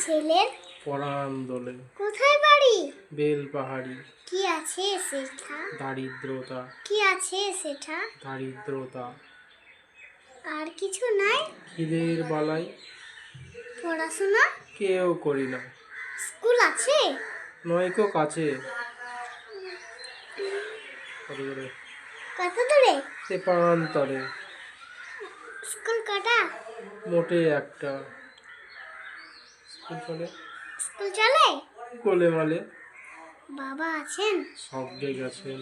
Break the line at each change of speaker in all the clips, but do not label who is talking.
ছেলের
পরাণ দোলে।
কোথায় বাড়ি?
বেলপাহাড়ি।
কি আছে সেটা?
দারিদ্রতা।
কি আছে সেটা?
দারিদ্রতা।
আর কিছু নাই?
খিদের বালাই
পড়াশোনা
কেউ করি না।
স্কুল আছে?
নয়কো কাছে। কত দূরে?
কত দূরে?
সে প্রান্তরে।
স্কুল কটা?
মোটে একটা। স্কুল চলে?
স্কুল চলে?
কোলে মালে।
বাবা আছেন?
স্বর্গে গেছেন।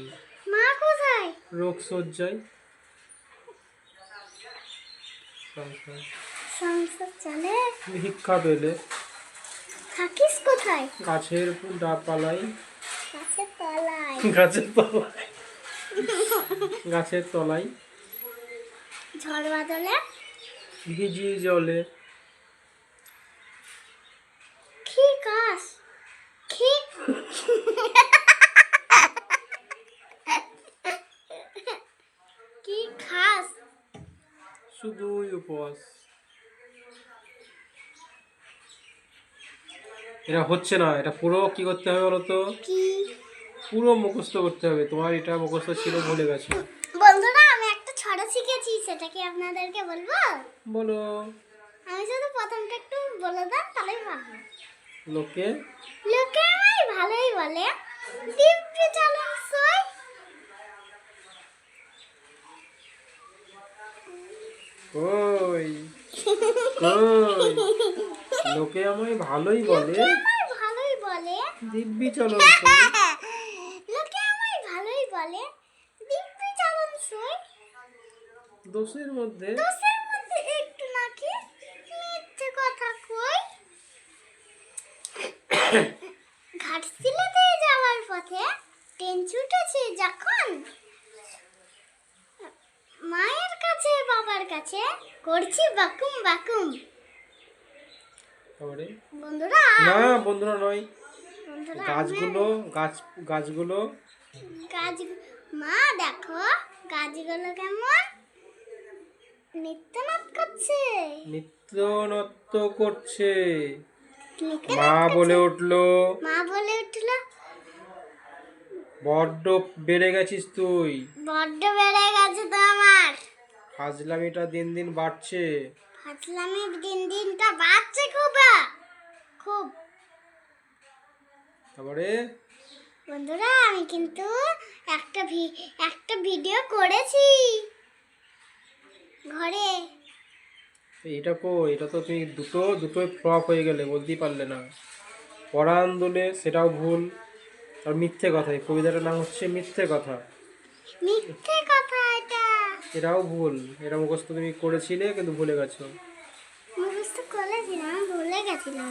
মা কোথায়?
রোগ শয্যায়।
সংসার চলে?
ভিক্ষা পেলে।
থাকিস কোথায়?
গাছের ডালপালায়।
গাছের তলায়।
গাছের তলায়। গাছের তলায়।
ঝড় বাদলে?
ভিজি জলে।
কি কাজ? কি কি খাস?
শুধুই উপবাস। এটা হচ্ছে না, এটা পুরো কি করতে হবে বলো তো?
কি?
পুরো মুখস্থ করতে হবে। তোমার এটা মুখস্থ ছিল, ভুলে গেছো।
বন্ধুরা, আমি একটা ছড়া শিখেছি, সেটা কি আপনাদেরকে বলবো?
বলো।
আমি শুধু প্রথমটা একটু বলে দেন, তাহলেই পারবো।
লোকে
লোকে আমায় ভালোই বলে, দিব্যি চালান সই।
কই কই লোকে আমায় ভালোই বলে,
লোকে আমায় ভালোই বলে,
দিব্যি চলো।
লোকে আমায় ভালোই বলে, দিব্যি চালান সই।
দোষের মধ্যে
দোষের মধ্যে একটু নাকি মিথ্যে কথা কই। ঘাটশিলাতে যাওয়ার পথে ট্রেন ছুটেছে যখন, মায়ের কাছে বাবার কাছে করছি বাকুম বাকুম।
তারপরে
বন্ধুরা,
না, বন্ধুরা নয়,
বন্ধুরা
গাছগুলো গাছগুলো
গাছ, মা দেখো গাছগুলো কেমন নৃত্যনাট করছে।
নৃত্য নৃত্য করছে।
নৃত্যনাট
মা
করছে।
বলে উঠলো,
মা বলে উঠলো,
বড্ড বেড়ে গেছিস তুই।
বড্ড বেড়ে গেছে তো আমার।
ফাজলামিটা দিন দিন বাড়ছে।
ফাজলামি দিন দিনটা বাড়ছে খুব খুব।
তারপরে
বন্ধুরা, আমি কিন্তু একটা ভিডিও করেছি ঘরে।
এটা এটা তো তুমি দুটোই ফ্লপ হয়ে গেলে, বলতেই পারলে না। পরাণ দোলে সেটাও ভুল, আর মিথ্যে কথা। এই কবিতাটার নাম হচ্ছে মিথ্যে কথা।
মিথ্যে কথা এটা।
এটাও ভুল। এটা মুখস্থ তুমি করেছিলে, কিন্তু ভুলে গেছো।
মুখস্থ করেছিলাম, ভুলে গেছিলাম।